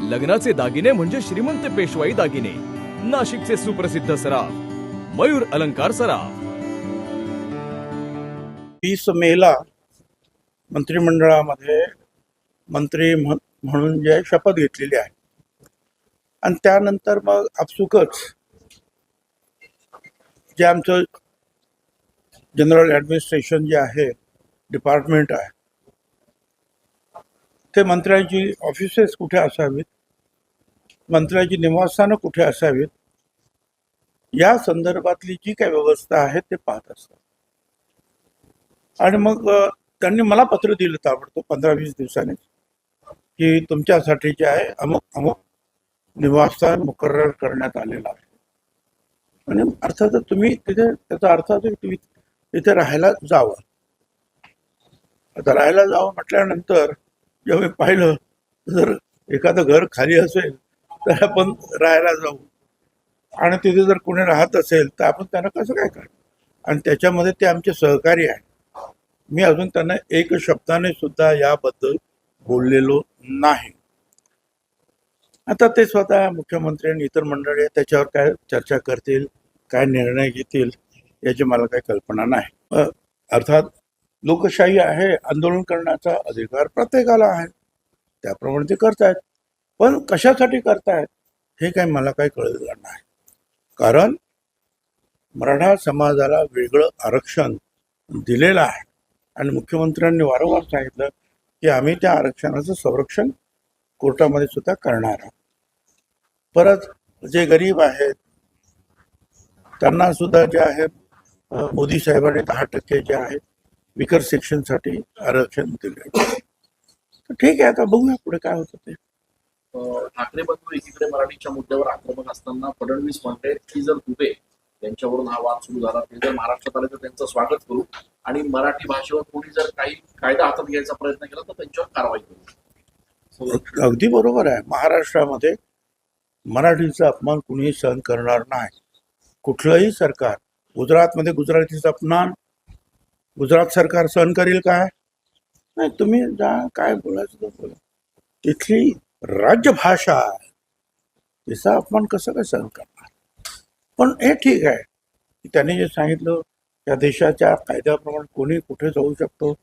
लग्नाचे दागिने म्हणजे श्रीमंत पेशवाई दागिने, नाशिकचे सुप्रसिद्ध सराफ मयूर अलंकार सराफ. 30 मेला मंत्रिमंडळामध्ये मंत्री म्हणून जे शपथ घेतलेली आहे आणि त्यानंतर मग आपसुकच जे आमचं जनरल ॲडमिनिस्ट्रेशन जे आहे, डिपार्टमेंट आहे, ते मंत्र्यांची ऑफिसेस कुठे असावीत, मंत्र्यांची निवासस्थानं कुठे असावीत, या संदर्भातली जी काही व्यवस्था आहे ते पाहत असतात. आणि मग त्यांनी मला पत्र दिलं ताबडतोब 15-20 दिवसांनी की तुमच्यासाठी जे आहे अमुक अमुक निवासस्थान मुकर्रर करण्यात आलेलं आहे. आणि अर्थातच तुम्ही तिथे, त्याचा अर्थ असा की तुम्ही तिथे राहायला जावं. आता राहायला जावं म्हटल्यानंतर जेव्हा मी पाहिलं, जर एखादं घर खाली असेल तर आपण राहायला जाऊ, आणि तिथे जर कोणी राहत असेल तर आपण त्यांना कसं काय करणार. आणि त्याच्यामध्ये ते आमचे सहकारी आहे. मी अजून त्यांना एक शब्दाने सुद्धा याबद्दल बोललेलो नाही. आता ते स्वतः मुख्यमंत्री आणि इतर मंडळी त्याच्यावर काय चर्चा करतील, काय निर्णय घेतील, याची मला काही कल्पना नाही. अर्थात लोकशाही आहे, आंदोलन करण्याचा अधिकार प्रत्येकाला आहे, त्याप्रमाणे ते करतायत. पण कशासाठी करतायत हे काही मला काही कळलं नाही. कारण मराठा समाजाला वेगळं आरक्षण दिलेलं आहे आणि मुख्यमंत्र्यांनी वारंवार सांगितलं की आम्ही त्या आरक्षणाचं संरक्षण कोर्टामध्ये सुद्धा करणार आहोत. परत जे गरीब आहेत त्यांना सुद्धा जे आहे मोदी साहेबांनी 10% जे आहे विकर सेक्शनसाठी आरक्षण दिले. तर ठीक आहे, आता बघूया पुढे काय होतं ते. ठाकरे बंधू एकीकडे मराठीच्या मुद्द्यावर आक्रमक असताना फडणवीस म्हणते की जर दुबे यांच्यावरून हा वाद सुरू झाला, ते जर महाराष्ट्रात आले तर त्यांचं स्वागत करू आणि मराठी भाषेवर कोणी जर काही कायदा हातात घ्यायचा प्रयत्न केला तर त्यांच्यावर कारवाई करू. अगदी बरोबर आहे. महाराष्ट्रामध्ये मराठीचा अपमान कुणीही सहन करणार नाही, कुठलंही सरकार. गुजरातमध्ये गुजरातीचा अपमान गुजरात सरकार सहन करेल काय? नाही. तुम्ही जा, काय बोलायचं तर बोला. तिथली राज्यभाषा आहे, तिचा अपमान कसं काय सहन करणार. पण हे ठीक आहे की त्यांनी जे सांगितलं त्या देशाच्या कायद्याप्रमाणे कोणी कुठे जाऊ शकतो,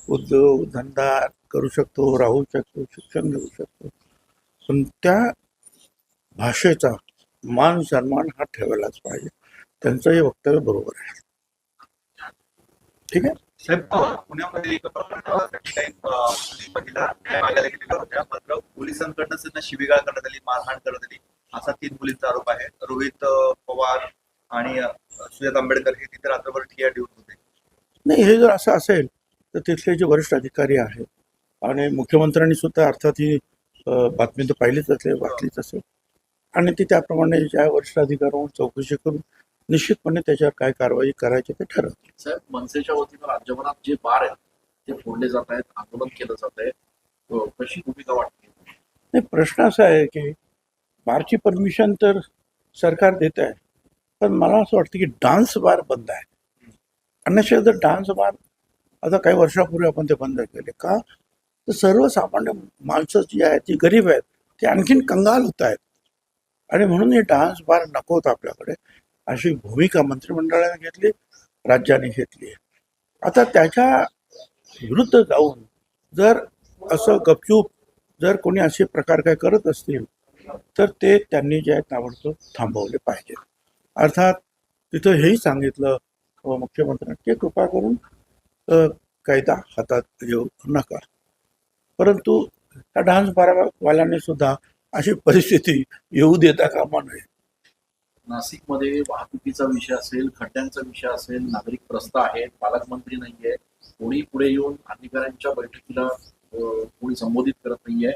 उद्योग धंदा करू शकतो, राहू शकतो, शिक्षण घेऊ शकतो, पण त्या भाषेचा मान सन्मान हा ठेवायलाच पाहिजे. त्यांचं हे वक्तव्य बरोबर आहे. ठीक आहे. साहेब, पुण्यामध्ये एक महिला न्यायालयाला गेलेल्या होत्या, मात्र पोलिसांकडनं त्यांना शिवीगाळ करण्यात आली, मारहाण करण्यात आली, असा 3 मुलींचा आरोप आहे. रोहित पवार आणि सुजात आंबेडकर हे तिथे रात्रभर ठिय्या ठेवून होते. नाही, हे जर असं असेल तर तिथले जे वरिष्ठ अधिकारी आहेत आणि मुख्यमंत्र्यांनी सुद्धा अर्थात ही बातमी तर पाहिलीच असेल, वाचलीच असेल, आणि ती त्याप्रमाणे ज्या वरिष्ठ अधिकाऱ्यांवर चौकशी करून निश्चितपणे त्याच्यावर काय कारवाई करायची ते ठरवतील. साहेब, मनसेच्या वतीनं राज्यभरात जे बार आहेत ते फोडले जात आहेत, आंदोलन केलं जात आहे, कशी भूमिका वाटते? नाही, प्रश्न असा आहे की बारची परमिशन तर सरकार देत आहे, पण मला असं वाटतं की डान्स बार बंद आहे. अन्यथा जर डान्स बार आता काही वर्षापूर्वी आपण ते बंद केले का, तर सर्वसामान्य माणसं जी आहेत, जी गरीब आहेत, ते आणखीन कंगाल होत आहेत. आणि म्हणून हे डान्स बार नकोत आपल्याकडे, अशी भूमिका मंत्रिमंडळाने घेतली, राज्याने घेतली आहे. आता त्याच्या विरुद्ध जाऊन जर असं गपचूप जर कोणी असे प्रकार काय करत असतील तर ते त्यांनी जे आहे ताबडतोब थांबवले पाहिजे. अर्थात तिथं हेही सांगितलं मुख्यमंत्र्यांनी की कृपा करून कायदा हातात घेऊ नका. परंतु त्या डान्स बारवाल्यांनी सुद्धा अशी परिस्थिती येऊ देता कामा नये. नाशिकमध्ये वाहतुकीचा विषय असेल, खड्ड्यांचा विषय असेल, नागरिक त्रस्त आहेत, पालकमंत्री नाहीये, कोणी पुढे येऊन अधिकाऱ्यांच्या बैठकीला कोणी संबोधित करत नाहीये.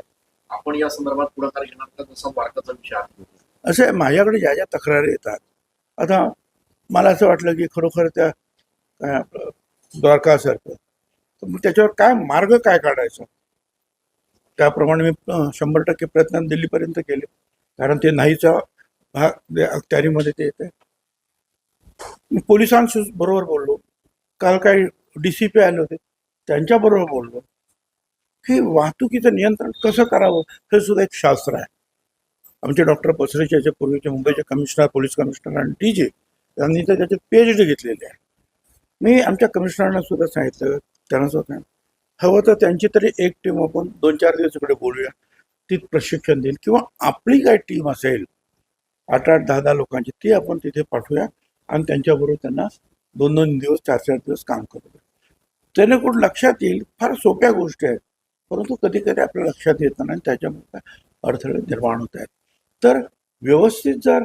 आपण या संदर्भात पुढाकार घेणार का, जसा वारकाचा विषय आहे? असे माझ्याकडे ज्या ज्या तक्रारी येतात, आता मला असं वाटलं की खरोखर त्या काय आपलं द्वारकासारखं, तर मग त्याच्यावर काय मार्ग काय काढायचा, त्याप्रमाणे मी 100% प्रयत्न दिल्लीपर्यंत केले. कारण ते नाहीचा भाग अखत्यारीमध्ये ते येते. मी पोलिसांशी बरोबर बोललो, काल काही DCP आले होते, त्यांच्याबरोबर बोललो की वाहतुकीचं नियंत्रण कसं करावं हे सुद्धा एक शास्त्र आहे. आमचे डॉक्टर पसरेचे याच्या पूर्वीचे मुंबईचे कमिशनर, पोलीस कमिशनर आणि टी जे यांनी तर त्याचे PhD घेतलेले आहे. मी आमच्या कमिशनरांना सुद्धा सांगितलं, त्यांना सुद्धा हवं तर त्यांची तरी एक टीम आपण 2-4 दिवस इकडे बोलूया, ती प्रशिक्षण देईल किंवा आपली काय टीम असेल 8-8, 10-10 लोकांची ती आपण तिथे पाठवूया आणि त्यांच्याबरोबर त्यांना 2-2 दिवस 4-4 दिवस काम करू द्या. त्याने कुठं लक्षात येईल. फार सोप्या गोष्टी आहेत, परंतु कधी कधी आपल्या लक्षात येत नाही आणि त्याच्यामुळे अडथळे निर्माण होत आहेत. तर व्यवस्थित जर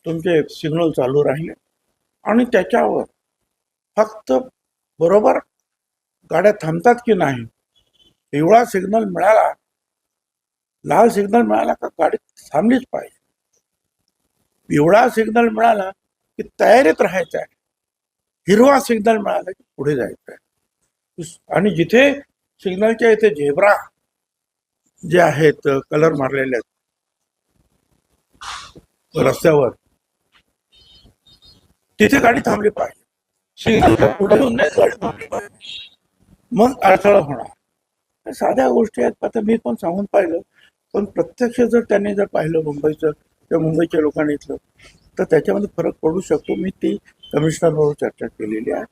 तुमचे सिग्नल चालू राहिले आणि त्याच्यावर फक्त बरोबर गाड्या थांबतात की नाही, पिवळा सिग्नल मिळाला, लाल सिग्नल मिळाला का गाडी थांबलीच पाहिजे. पिवळा सिग्नल मिळाला की तयारीत राहायचं आहे, हिरवा सिग्नल मिळाला की पुढे जायचं आहे. आणि जिथे सिग्नलच्या इथे झेब्रा जे आहेत कलर मारलेले आहेत रस्त्यावर, तिथे गाडी थांबली पाहिजे. सिग्नल पुढे येऊन नाही गाडी थांबली पाहिजे, मग अडथळा होणार. साध्या गोष्टी आहेत. आता मी पण सांगून पाहिलं, पण प्रत्यक्ष जर त्यांनी जर पाहिलं मुंबईचं किंवा मुंबईच्या लोकांनी इथलं, तर त्याच्यामध्ये फरक पडू शकतो. मी ती कमिशनर बरोबर चर्चा केलेली आहे.